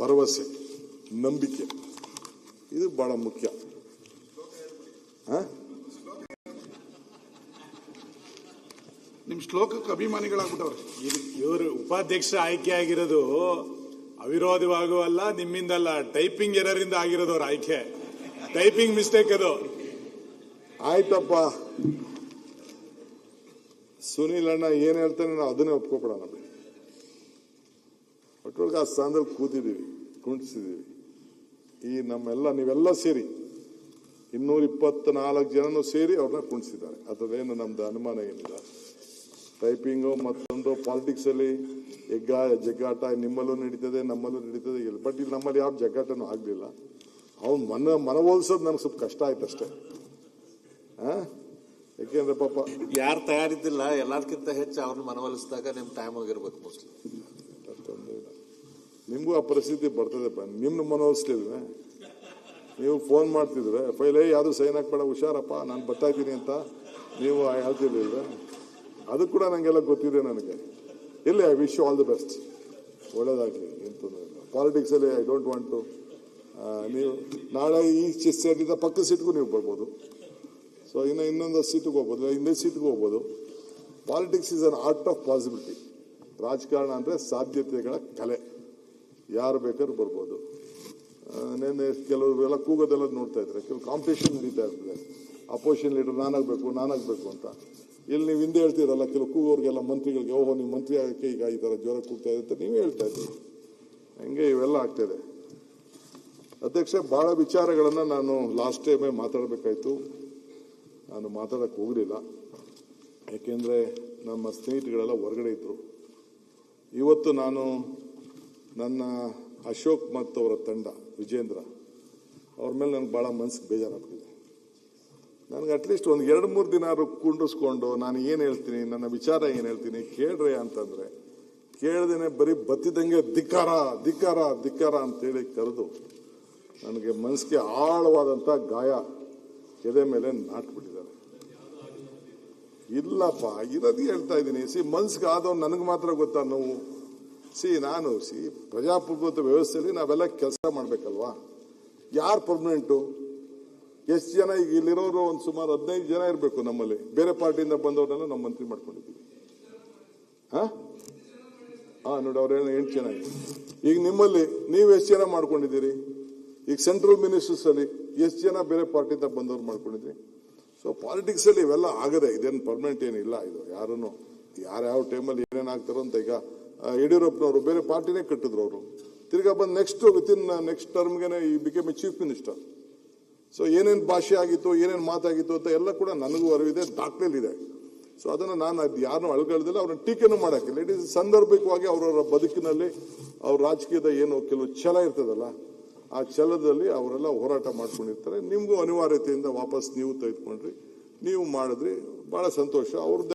ಭರವಸೆ, ನಂಬಿಕೆ, ಇದು ಬಹಳ ಮುಖ್ಯ. ನಿಮ್ ಶ್ಲೋಕಕ್ಕೆ ಅಭಿಮಾನಿಗಳಾಗ್ಬಿಟ್ಟವ್ರೆ. ಇವರು ಉಪಾಧ್ಯಕ್ಷ ಆಯ್ಕೆ ಆಗಿರೋದು ಅವಿರೋಧವಾಗೂ ಅಲ್ಲ, ನಿಮ್ಮಿಂದಲ್ಲ, ಟೈಪಿಂಗ್ ಎರರಿಂದ ಆಗಿರೋದು ಅವ್ರ ಆಯ್ಕೆ. ಟೈಪಿಂಗ್ ಮಿಸ್ಟೇಕ್ ಅದು. ಆಯ್ತಪ್ಪ, ಸುನೀಲ್ ಅಣ್ಣ ಏನ್ ಹೇಳ್ತಾನೆ ನಾವು ಅದನ್ನೇ ಒಪ್ಕೊಬಿಡೋಣ. ಒಟ್ಟೊಳಗೆ ಆ ಸ್ಥಾನದಲ್ಲಿ ಕೂತಿದ್ದೀವಿ, ಕುಣಿಸಿದೀವಿ. ಈ ನಮ್ಮೆಲ್ಲ ನೀವೆಲ್ಲ ಸೇರಿ 224 ಜನನು ಸೇರಿ ಅವ್ರನ್ನ ಕುಣಿಸಿದ್ದಾರೆ. ಅದರಲ್ಲೇನು ನಮ್ದು ಅನುಮಾನ ಏನಿಲ್ಲ. ಟೈಪಿಂಗು ಮತ್ತೊಂದು ಪಾಲಿಟಿಕ್ಸ್ ಅಲ್ಲಿ ಜಗ್ಗಾಟ ನಿಮ್ಮಲ್ಲೂ ನಡೀತದೆ, ನಮ್ಮಲ್ಲೂ ನಡೀತದೆ. ಬಟ್ ಇಲ್ಲಿ ನಮ್ಮಲ್ಲಿ ಯಾವ ಜಗ್ಗಾಟನೂ ಆಗ್ಲಿಲ್ಲ. ಅವ್ನು ಮನವೊಲಿಸೋದು ನನಗೆ ಸ್ವಲ್ಪ ಕಷ್ಟ ಆಯ್ತು ಅಷ್ಟೇ. ಯಾಕೆಂದ್ರೆ ಪಾಪ ಯಾರು ತಯಾರಿದ್ದಿಲ್ಲ, ಎಲ್ಲದಕ್ಕಿಂತ ಹೆಚ್ಚು ಅವ್ರನ್ನ ಮನವೊಲಿಸಿದಾಗ ನಿಮ್ ಟೈಮ್ ಹೋಗಿರ್ಬೇಕು ಮೋಸ್ಟ್ಲಿ. ನಿಮ್ಗೂ ಆ ಪರಿಸ್ಥಿತಿ ಬರ್ತದೆ. ನಿಮ್ನ ಮನವೊಲಿಸ್ಲಿಲ್ವೇ? ನೀವು ಫೋನ್ ಮಾಡ್ತಿದ್ರೆ ಫೈಲೇ ಯಾವುದು ಸೈನ್ ಹಾಕ್ಬೇಡ, ಹುಷಾರಪ್ಪ ನಾನು ಬರ್ತಾ ಇದ್ದೀನಿ ಅಂತ ನೀವು ಹೇಳ್ತಿರ್ಲಿಲ್ವ? ಅದು ಕೂಡ ನಂಗೆಲ್ಲ ಗೊತ್ತಿದೆ. ನನಗೆ ಎಲ್ಲಿ I wish you all the best, ಒಳ್ಳೇದಾಗಲಿ. ಎಂತೂ ಪಾಲಿಟಿಕ್ಸ್ ಅಲ್ಲಿ ಐ ಡೋಂಟ್ ವಾಂಟ್ ಟು. ನೀವು ನಾಳೆ ಈ ಸೇರಿದ ಪಕ್ಕದ ಸೀಟ್ಗೂ ನೀವು ಬರ್ಬೋದು. ಸೊ ಇನ್ನೊಂದು ಸೀಟಿಗೆ ಹೋಗ್ಬೋದು, ಇನ್ನೊಂದು ಸೀಟ್ಗೆ ಹೋಗ್ಬೋದು. Politics is an art of possibility. ರಾಜಕಾರಣ ಅಂದರೆ ಸಾಧ್ಯತೆಗಳ ಕಲೆ. ಯಾರು ಬೇಕಾದ್ರೂ ಬರ್ಬೋದು. ನೆನ್ನೆ ಕೆಲವರು ಎಲ್ಲ ಕೂಗೋದೆಲ್ಲ ನೋಡ್ತಾ ಇದ್ರೆ, ಕೆಲವು ಕಾಂಪಿಟೇಷನ್ ನಡೀತಾ ಇರ್ತದೆ. ಅಪೋಸಿಷನ್ ಲೀಡರ್ ನಾನಾಗಬೇಕು ಅಂತ. ಇಲ್ಲಿ ನೀವು ಹಿಂದೆ ಹೇಳ್ತೀರಲ್ಲ, ಕೆಲವು ಕೂಗೋರಿಗೆಲ್ಲ ಮಂತ್ರಿಗಳಿಗೆ, ಓಹೋ ನೀವು ಮಂತ್ರಿ ಆಗೋಕ್ಕೆ ಈಗ ಈ ಥರ ಜ್ವರ ಕೂಗ್ತಾ ಇದೆ ಅಂತ ನೀವೇ ಹೇಳ್ತಾ ಇದ್ದೀರಿ. ಹಂಗೆ ಇವೆಲ್ಲ ಆಗ್ತಾಯಿದೆ. ಅಧ್ಯಕ್ಷ, ಭಾಳ ವಿಚಾರಗಳನ್ನು ನಾನು ಲಾಸ್ಟ್ ಟೈಮೇ ಮಾತಾಡಬೇಕಾಯ್ತು. ನಾನು ಮಾತಾಡಕ್ಕೆ ಹೋಗಲಿಲ್ಲ. ಯಾಕೆಂದರೆ ನಮ್ಮ ಸ್ನೇಹಿತರುಗಳೆಲ್ಲ ಹೊರಗಡೆ ಇದ್ದರು. ಇವತ್ತು ನಾನು ನನ್ನ ಅಶೋಕ್ ಮತ್ತು ಅವರ ತಂಡ ವಿಜೇಂದ್ರ ಅವ್ರ ಮೇಲೆ ನನಗೆ ಭಾಳ ಮನಸ್ಸಿಗೆ ಬೇಜಾರಾಗ್ತಿದೆ. ನನಗೆ ಅಟ್ಲೀಸ್ಟ್ ಒಂದು 2-3 ದಿನ ಕುಂಡಿಸ್ಕೊಂಡು ನಾನು ಏನು ಹೇಳ್ತೀನಿ, ನನ್ನ ವಿಚಾರ ಏನು ಹೇಳ್ತೀನಿ ಕೇಳ್ರಿ ಅಂತಂದರೆ ಕೇಳ್ದೇನೆ ಬರೀ ಬತ್ತಿದಂಗೆ ಧಿಕ್ಕಾರ ಧಿಕ್ಕಾರ ಧಿಕ್ಕಾರ ಅಂತೇಳಿ ಕರೆದು ನನಗೆ ಮನಸ್ಸಿಗೆ ಆಳವಾದಂಥ ಗಾಯ ಎದೆ ಮೇಲೆ ನಾಟ್ಬಿಟ್ಟಿದ್ದಾರೆ. ಇಲ್ಲಪ್ಪ, ಇರೋದು ಹೇಳ್ತಾ ಇದ್ದೀನಿ. ಮನ್ಸಿಗೆ ಆದವ್ ನನಗೆ ಮಾತ್ರ ಗೊತ್ತಾ ನೋವು. ನಾನು ಪ್ರಜಾಪ್ರಭುತ್ವ ವ್ಯವಸ್ಥೆಯಲ್ಲಿ ನಾವೆಲ್ಲ ಕೆಲಸ ಮಾಡ್ಬೇಕಲ್ವಾ? ಯಾರು ಪರ್ಮನೆಂಟು? ಎಷ್ಟು ಜನ ಈಗ ಇಲ್ಲಿರೋರು ಒಂದು ಸುಮಾರು 15 ಜನ ಇರಬೇಕು ನಮ್ಮಲ್ಲಿ. ಬೇರೆ ಪಾರ್ಟಿಯಿಂದ ಬಂದವ್ರನ್ನೆಲ್ಲ ನಾವು ಮಂತ್ರಿ ಮಾಡ್ಕೊಂಡಿದ್ದೀವಿ. ನೋಡಿ ಅವ್ರು 8 ಜನ. ಈಗ ನಿಮ್ಮಲ್ಲಿ ನೀವು ಎಷ್ಟು ಜನ ಮಾಡ್ಕೊಂಡಿದ್ದೀರಿ? ಈಗ ಸೆಂಟ್ರಲ್ ಮಿನಿಸ್ಟರ್ಸ್ ಅಲ್ಲಿ ಎಷ್ಟು ಜನ ಬೇರೆ ಪಾರ್ಟಿಯಿಂದ ಬಂದವ್ರು ಮಾಡ್ಕೊಂಡಿದ್ರಿ? ಸೊ ಪಾಲಿಟಿಕ್ಸ್ ಅಲ್ಲಿ ಇವೆಲ್ಲ ಆಗದೆ, ಇದೇನು ಪರ್ಮನೆಂಟ್ ಏನಿಲ್ಲ. ಇದು ಯಾರನ್ನು ಯಾರ್ಯಾವ ಟೈಮಲ್ಲಿ ಏನೇನು ಆಗ್ತಾರೋ ಅಂತ. ಈಗ ಯಡಿಯೂರಪ್ಪನವರು ಬೇರೆ ಪಾರ್ಟಿನೇ ಕಟ್ಟಿದ್ರು. ಅವರು ತಿರ್ಗಾ ಬಂದು ನೆಕ್ಸ್ಟ್ ಟರ್ಮ್ಗೆ ಈ became A chief minister. So ಏನೇನು ಭಾಷೆ ಆಗಿತ್ತು, ಏನೇನು ಮಾತಾಗಿತ್ತು ಅಂತ ಎಲ್ಲ ಕೂಡ ನನಗೂ ಅರಿವಿದೆ, ದಾಖಲೆಯಲ್ಲಿದೆ. ಸೊ ಅದನ್ನು ನಾನು ಯಾರನ್ನೂ ಅಳಗಳ್ದಿಲ್ಲ, ಅವ್ರನ್ನ ಟೀಕೆನೂ ಮಾಡೋಕ್ಕಿಲ್ಲ. ಇಟ್ ಈಸ್ ಸಂದರ್ಭಿಕವಾಗಿ ಅವರವರ ಬದುಕಿನಲ್ಲಿ ಅವ್ರ ರಾಜಕೀಯದ ಏನು ಕೆಲವು ಛಲ ಇರ್ತದಲ್ಲ, ಆ ಛಲದಲ್ಲಿ ಅವರೆಲ್ಲ ಹೋರಾಟ ಮಾಡ್ಕೊಂಡಿರ್ತಾರೆ. ನಿಮಗೂ ಅನಿವಾರ್ಯತೆಯಿಂದ ವಾಪಸ್ ನೀವು ತೆಗೆದುಕೊಂಡ್ರಿ, ನೀವು ಮಾಡಿದ್ರಿ, ಬಹಳ ಸಂತೋಷ. ಅವ್ರದ್ದು